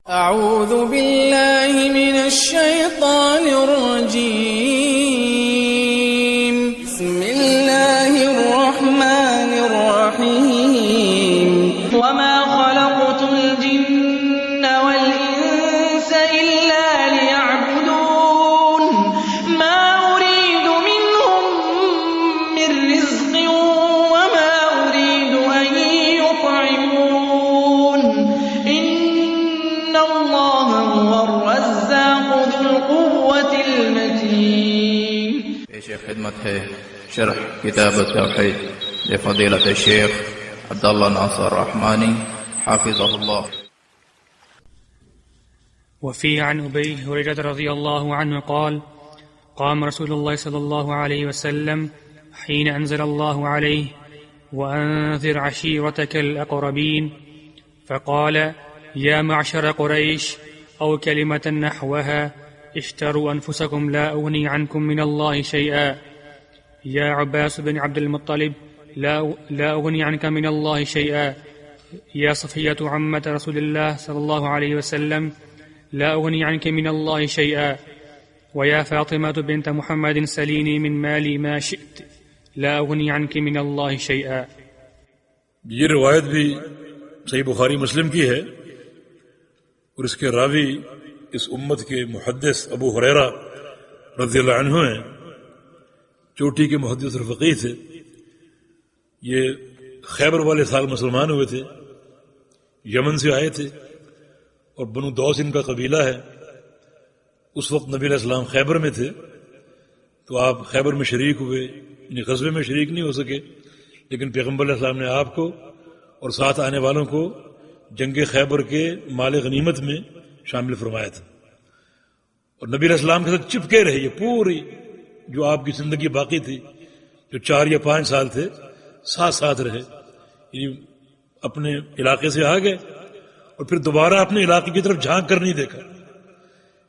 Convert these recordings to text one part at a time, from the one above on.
أعوذ بالله من الشيطان الرجيم. بسم الله الرحمن الرحيم. وما خلقت الجن والإنس إلا ليعبدون ما أريد منهم من رزق وما أريد أن يطعمون إن الله هو الرزاق ذو القوة المتين. پیش خدمت ہے شرح کتاب-ut-Tawheed لفضیلۃ الشیخ عبداللہ ناصر رحمانی حافظہ اللہ. وفيه عن أبي هريرة رضي الله عنه قال قام رسول الله صلى الله عليه وسلم حين أنزل الله عليه وأنذر عشيرتك الأقربين فقال يا معشر قريش أو كلمة نحوها اشتروا أنفسكم لا أغني عنكم من الله شيئا يا عباس بن عبد المطلب لا أغني عنك من الله شيئا يا صفية عمة رسول الله صلى الله عليه وسلم لا أغني عنك من الله شيئا ويا فاطمة بنت محمد سليني من مالي ما شئت لا أغني عنك من الله شيئا. یہ روایت بھی صحیح بخاری مسلم کی ہے اور اس کے راوی اس امت کے محدث ابو ہریرہ رضی اللہ عنہ ہیں. چوٹی کے محدث اور فقیہ تھے. یہ خیبر والے سال مسلمان ہوئے تھے، یمن سے آئے تھے اور بنو دوس ان کا قبیلہ ہے. اس وقت نبی علیہ السلام خیبر میں تھے تو آپ خیبر میں شریک ہوئے، یعنی غزوے میں شریک نہیں ہو سکے، لیکن پیغمبر علیہ السلام نے آپ کو اور ساتھ آنے والوں کو جنگ خیبر کے مال غنیمت میں شامل فرمایا تھا. اور نبی علیہ السلام کے ساتھ چپکے رہے. یہ پوری جو آپ کی زندگی باقی تھی، جو 4 یا 5 سال تھے، ساتھ رہے. یعنی اپنے علاقے سے آ گئے اور پھر دوبارہ اپنے علاقے کی طرف جھانک کر نہیں دیکھا.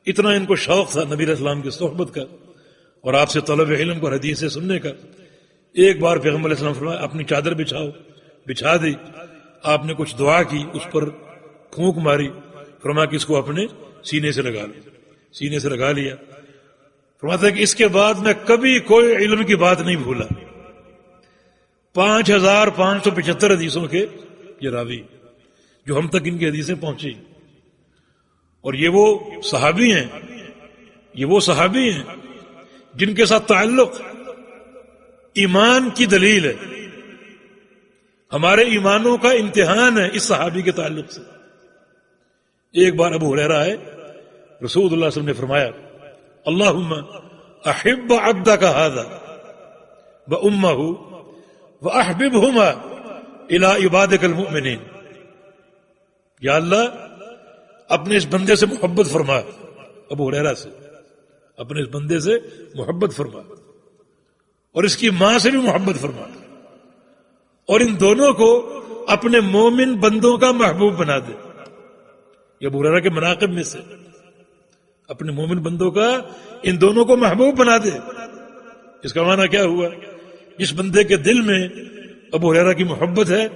اتنا ان کو شوق تھا نبی علیہ السلام کی صحبت کا اور آپ سے طلب علم کو حدیث سے سننے کا. ایک بار پیغمبر علیہ السلام فرمایا اپنی چادر بچھاؤ، بچھا دی. آپ نے کچھ دعا کی، اس پر پھونک ماری، فرمایا کہ اس کو اپنے سینے سے لگا لیا. سینے سے لگا لیا. فرماتا ہے کہ اس کے بعد میں کبھی کوئی علم کی بات نہیں بھولا. 5575 حدیثوں کے یہ راوی جو ہم تک ان کی حدیثیں پہنچی. اور یہ وہ صحابی ہیں جن کے ساتھ تعلق ایمان کی دلیل ہے. ہمارے ایمانوں کا امتحان ہے اس صحابی کے تعلق سے. ایک بار ابو ہریرہ آئے، رسول اللہ صلی اللہ علیہ وسلم نے فرمایا اللہم احب عبدک ھذا وامہ واحببہما الی عبادک المؤمنین. یا اللہ اپنے اس بندے سے محبت فرما. ابو ہریرہ سے اپنے اس بندے سے محبت فرما اور اس کی ماں سے بھی محبت فرما اور ان دونوں کو اپنے مومن بندوں کا محبوب بنا دے. یہ ابو ہریرہ کے مناقب میں سے اپنے مومن بندوں کا ان دونوں کو محبوب بنا دے. اس کا معنی کیا ہوا؟ جس بندے کے دل میں ابو ہریرہ کی محبت ہے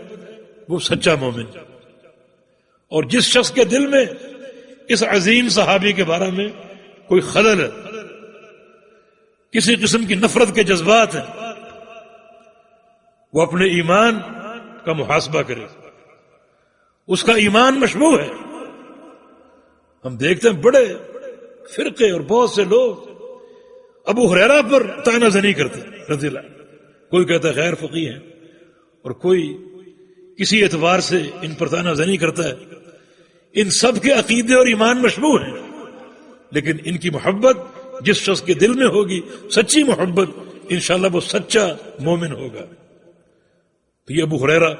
وہ سچا مومن، اور جس شخص کے دل میں اس عظیم صحابی کے بارے میں کوئی خلل ہے، کسی قسم کی نفرت کے جذبات ہیں، وہ اپنے ایمان کا محاسبہ کرے. اس کا ایمان مشبوہ ہے. ہم دیکھتے ہیں بڑے فرقے اور بہت سے لوگ ابو ہریرہ پر طعنہ زنی کرتے رضی اللہ. کوئی کہتا ہے غیر فقیہ ہیں اور کوئی کسی اعتبار سے ان پر طعنہ زنی کرتا ہے. ان سب کے عقیدے اور ایمان مشبوہ ہیں، لیکن ان کی محبت جس شخص کے دل میں ہوگی، سچی محبت، انشاءاللہ وہ سچا مومن ہوگا. یہ ابو ہریرہ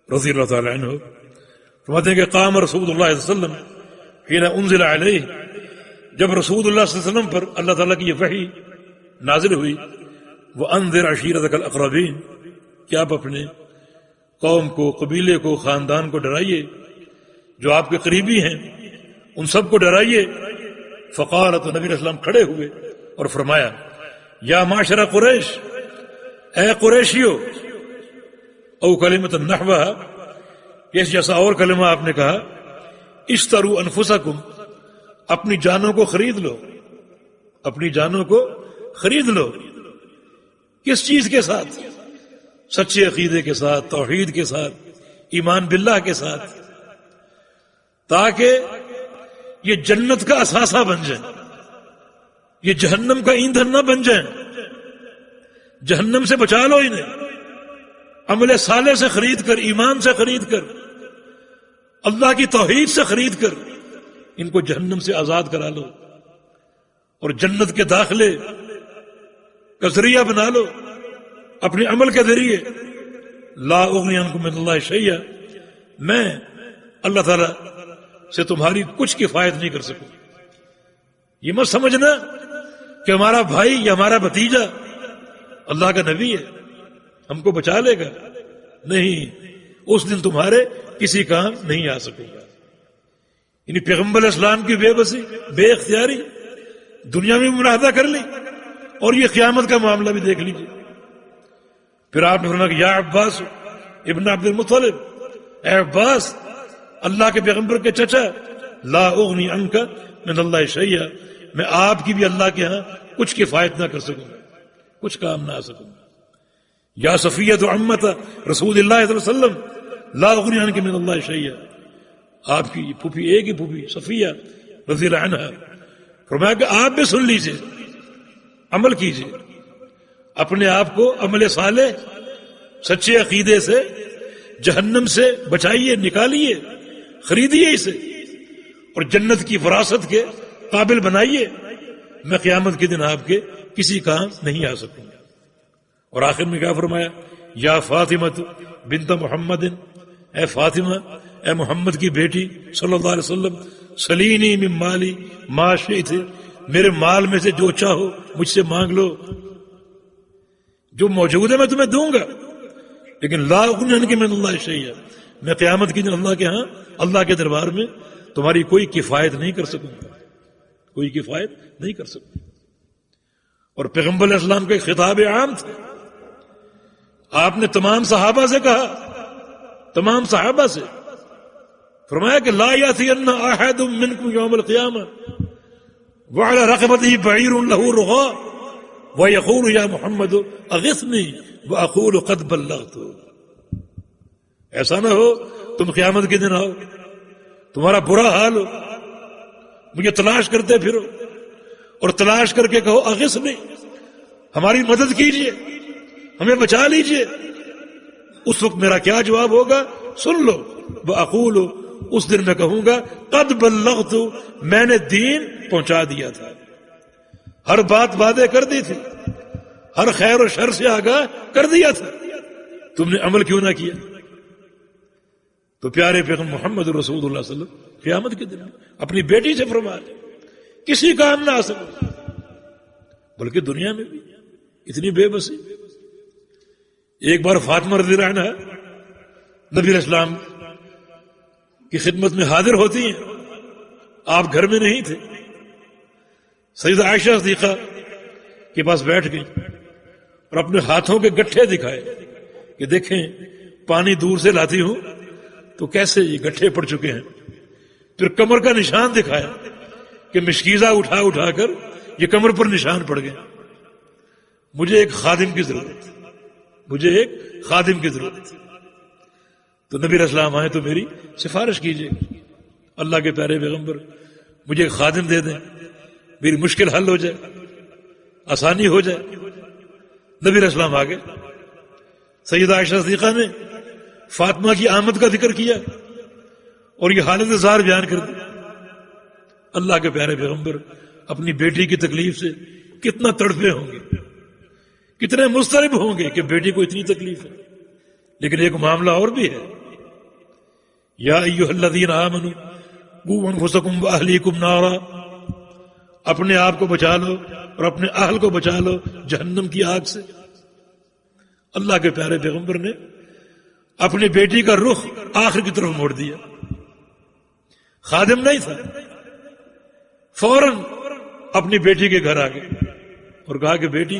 رضی اللہ تعالی عنہ فرماتے ہیں کہ قام رسول اللہ صلی اللہ علیہ وسلم حين انزل علیہ، جب رسول اللہ صلی اللہ علیہ وسلم پر اللہ تعالیٰ کی یہ وحی نازل ہوئی، وانذر عشیرتک الاقربین، کہ آپ اپنے قوم کو، قبیلے کو، خاندان کو ڈرائیے جو آپ کے قریبی ہیں، ان سب کو ڈرائیے. فقال، تو نبی علیہ السلام کھڑے ہوئے اور فرمایا یا معاشر قریش، اے قریشیو، او کلمۃ نحوها، اس جیسا اور کلمہ آپ نے کہا اشتروا انفسکم، اپنی جانوں کو خرید لو، اپنی جانوں کو خرید لو۔ کس چیز کے ساتھ؟ سچے عقیدے کے ساتھ، توحید کے ساتھ، ایمان باللہ کے ساتھ، تاکہ یہ جنت کا اثاثہ بن جائیں، یہ جہنم کا ایندھن نہ بن جائیں۔ جہنم سے بچا لو انہیں، عمل صالح سے خرید کر، ایمان سے خرید کر، اللہ کی توحید سے خرید کر ان کو جہنم سے آزاد کرا لو، اور جنت کے داخلے کا ذریعہ بنا لو اپنے عمل کے ذریعے۔ لا اغنی عنکم من اللہ شیئا، میں اللہ تعالی سے تمہاری کچھ کفایت نہیں کر سکوں۔ یہ مت سمجھنا کہ ہمارا بھائی یا ہمارا بھتیجا اللہ کا نبی ہے، ہم کو بچا لے گا، نہیں، اس دن تمہارے کسی کام نہیں آ سکے گا۔ یعنی پیغمبر اسلام کی بے بسی، بے اختیاری دنیا میں ملاحظہ کر لی، اور یہ قیامت کا معاملہ بھی دیکھ لیجیے۔ پھر آپ نے فرمایا کہ یا عباس ابن عبد المطلب، اے عباس اللہ کے پیغمبر کے چچا، لا اغنی عنک من اللہ شیئا، میں آپ کی بھی اللہ کے ہاں کچھ کفایت نہ کر سکوں گا، کچھ کام نہ آ سکوں گا۔ یا صفیہ عمت رسول اللہ صلی اللہ علیہ وسلم، لا اغنی عنک من اللہ شیئا، آپ کی پھوپھی، ایک ہی پھوپھی صفیہ رضی اللہ عنہا، فرمایا کہ آپ بھی سن لیجیے، عمل کیجیے، اپنے آپ کو عمل صالح سچے عقیدے سے جہنم سے بچائیے، نکالیے، خریدیے اسے، اور جنت کی فراست کے قابل بنائیے۔ میں قیامت کے دن آپ کے کسی کام نہیں آ سکوں گا۔ اور آخر میں کیا فرمایا؟ یا فاطمہ بنت محمد، اے فاطمہ، اے محمد کی بیٹی صلی اللہ علیہ وسلم، سلینی من مالی ما شئت، میرے مال میں سے جو چاہو مجھ سے مانگ لو، جو موجود ہے میں تمہیں دوں گا، لیکن لا اغنی عنک من اللہ شیئا، میں قیامت کے دن اللہ کے ہاں، اللہ کے دربار میں تمہاری کوئی کفایت نہیں کر سکوں گا، کوئی کفایت نہیں کر سکوں۔ اور پیغمبر علیہ السلام کا ایک خطاب عام تھا، آپ نے تمام صحابہ سے کہا، تمام صحابہ سے فرمایا کہ لا یأتین احد منکم یوم القیامہ وعلی رقبتہ بعیر لہ رغاء ویقول یا محمد اغثنی واقول قد بلغت۔ ایسا نہ ہو تم قیامت کے دن آؤ، تمہارا برا حال ہو، مجھے تلاش کرتے پھرو، اور تلاش کر کے کہو اغثنی، ہماری مدد کیجیے، ہمیں بچا لیجیے۔ اس وقت میرا کیا جواب ہوگا؟ سن لو، واقول، اس دن میں کہوں گا قد بلغت، میں نے دین پہنچا دیا تھا، ہر بات وعدے کر دی تھی، ہر خیر و شر سے آگاہ کر دیا تھا، تم نے عمل کیوں نہ کیا؟ تو پیارے پیغمبر محمد رسول اللہ صلی اللہ علیہ وسلم قیامت کے دن اپنی بیٹی سے فرما لے کسی کام نہ آ سکے، بلکہ دنیا میں بھی اتنی بے بسی۔ ایک بار فاطمہ رضی اللہ عنہا نبی علیہ السلام کی خدمت میں حاضر ہوتی ہیں، آپ گھر میں نہیں تھے، سیدہ عائشہ صدیقہ کے پاس بیٹھ گئی اور اپنے ہاتھوں کے گٹھے دکھائے کہ دیکھیں پانی دور سے لاتی ہوں تو کیسے یہ گٹھے پڑ چکے ہیں، پھر کمر کا نشان دکھایا کہ مشکیزہ اٹھا اٹھا کر یہ کمر پر نشان پڑ گئے، مجھے ایک خادم کی ضرورت، مجھے ایک خادم کی ضرورت۔ تو نبی علیہ السلام آئے تو میری سفارش کیجیے، اللہ کے پیارے پیغمبر مجھے ایک خادم دے دیں، میری مشکل حل ہو جائے، آسانی ہو جائے۔ نبی علیہ السلام آگے، سیدہ عائشہ صدیقہ نے فاطمہ کی آمد کا ذکر کیا اور یہ حالت زار بیان کر دی۔ اللہ کے پیارے پیغمبر اپنی بیٹی کی تکلیف سے کتنا تڑپے ہوں گے، کتنے مضطرب ہوں گے کہ بیٹی کو اتنی تکلیف ہے۔ لیکن ایک معاملہ اور بھی ہے، یا ایھا الذین آمنوا قوا انفسکم واہلیکم نارا، اپنے آپ کو بچا لو اور اپنے اہل کو بچا لو جہنم کی آگ سے۔ اللہ کے پیارے پیغمبر نے اپنی بیٹی کا رخ آخر کی طرف موڑ دیا، خادم نہیں تھا، فوراً اپنی بیٹی کے گھر آ گئے اور کہا کہ بیٹی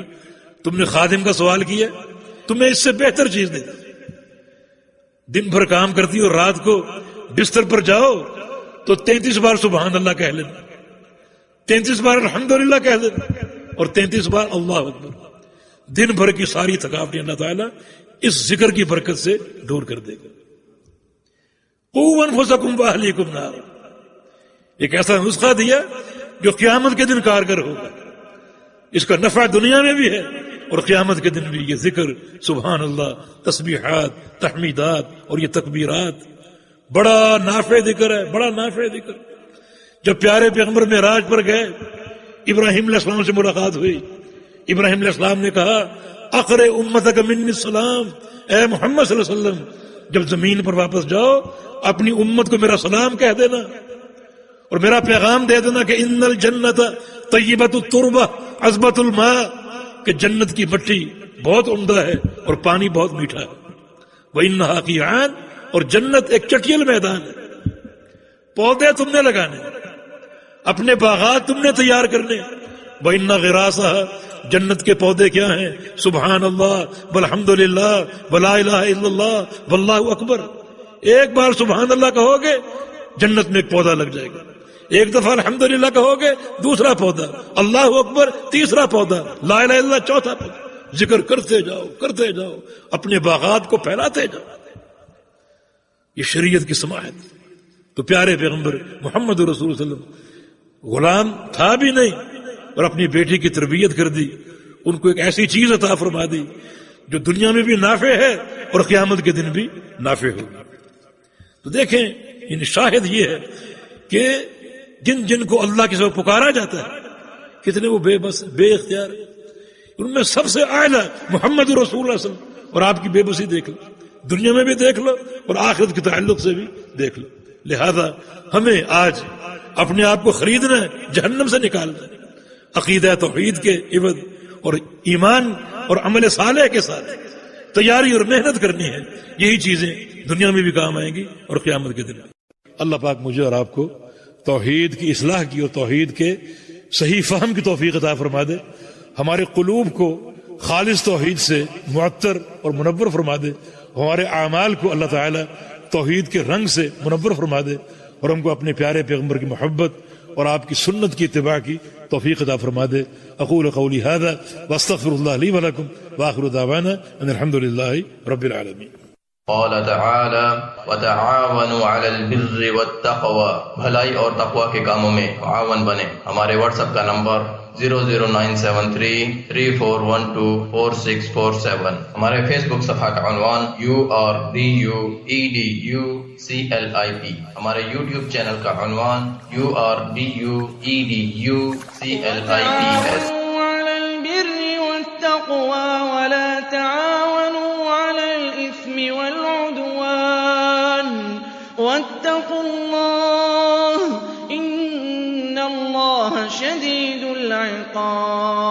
تم نے خادم کا سوال کیا، تمہیں اس سے بہتر چیز دے، دن بھر کام کرتی ہو، رات کو بستر پر جاؤ تو 33 بار سبحان اللہ کہہ لینا، 33 بار الحمدللہ کہہ دینا، اور 33 بار اللہ اکبر۔ دن بھر کی ساری تھکاوٹیں اللہ تعالیٰ اس ذکر کی برکت سے دور کر دے گا۔ قوا انفسکم واہلیکم نارا، ایک ایسا نسخہ دیا جو قیامت کے دن کارگر ہوگا۔ اس کا نفع دنیا میں بھی ہے اور قیامت کے دن بھی۔ یہ ذکر سبحان اللہ، تسبیحات، تحمیدات اور یہ تکبیرات بڑا نافع ذکر ہے، بڑا نافع ذکر۔ جب پیارے پیغمبر معراج پر گئے، ابراہیم علیہ السلام سے ملاقات ہوئی، ابراہیم علیہ السلام نے کہا اقر امتک منی السلام، اے محمد صلی اللہ علیہ وسلم جب زمین پر واپس جاؤ اپنی امت کو میرا سلام کہہ دینا اور میرا پیغام دے دینا کہ ان الجنت طیبۃ التربہ عذبۃ الماء، کہ جنت کی مٹی بہت عمدہ ہے اور پانی بہت میٹھا ہے۔ وَإِنَّهَا قِيعَانٌ، اور جنت ایک چٹیل میدان ہے، پودے تم نے لگانے، اپنے باغات تم نے تیار کرنے۔ وَإِنَّ غِرَاسَهَا، جنت کے پودے کیا ہیں؟ سبحان اللہ والحمد للہ ولا الہ الا اللہ واللہ اکبر۔ ایک بار سبحان اللہ کہو گے جنت میں ایک پودا لگ جائے گا، ایک دفعہ الحمدللہ کہو گے دوسرا پودا، اللہ اکبر تیسرا پودا، لا الہ الا اللہ چوتھا پودا۔ ذکر کرتے جاؤ کرتے جاؤ، اپنے باغات کو پھیلاتے جاؤ۔ یہ شریعت کی سماحت۔ تو پیارے پیغمبر محمد رسول صلی اللہ علیہ وسلم غلام تھا بھی نہیں اور اپنی بیٹی کی تربیت کر دی، ان کو ایک ایسی چیز عطا فرما دی جو دنیا میں بھی نافع ہے اور قیامت کے دن بھی نافع ہوگی۔ تو دیکھیں یعنی شاہد یہ ہے کہ جن جن کو اللہ کے سوا پکارا جاتا ہے کتنے وہ بے بس بے اختیار ہے۔ ان میں سب سے اعلیٰ محمد رسول اللہ صلی اللہ علیہ وسلم، اور آپ کی بے بسی دیکھ لو، دنیا میں بھی دیکھ لو اور آخرت کے تعلق سے بھی دیکھ لو۔ لہذا ہمیں آج اپنے آپ کو خریدنا ہے، جہنم سے نکالنا ہے، عقیدہ توحید کے عوض اور ایمان اور عمل صالح کے ساتھ تیاری اور محنت کرنی ہے۔ یہی چیزیں دنیا میں بھی کام آئیں گی اور قیامت کے دن۔ اللہ پاک مجھے اور آپ کو توحید کی اصلاح کی اور توحید کے صحیح فہم کی توفیق عطا فرما دے، ہمارے قلوب کو خالص توحید سے معطر اور منور فرما دے، ہمارے اعمال کو اللہ تعالی توحید کے رنگ سے منور فرما دے، اور ہم کو اپنے پیارے پیغمبر کی محبت اور آپ کی سنت کی اتباع کی توفیق عطا فرما دے۔ اقول قولی ھذا واستغفر اللہ لی ولکم وآخر دعوانا ان الحمد للہ رب العالمین۔ قال تعالی وتعاونوا علی البر والتقوی، بھلائی اور تقوی کے کاموں میں معاون بنے۔ ہمارے واٹس ایپ کا نمبر 0097334124647۔ ہمارے فیس بک صفحہ کا عنوان URDUEDUCLIP۔ ہمارے یوٹیوب چینل کا عنوان URDUEDUCLIP۔ على البر والتقوى ولا تعاونوا على الإثم والعدوان واتقوا الله إن الله شديد العقاب۔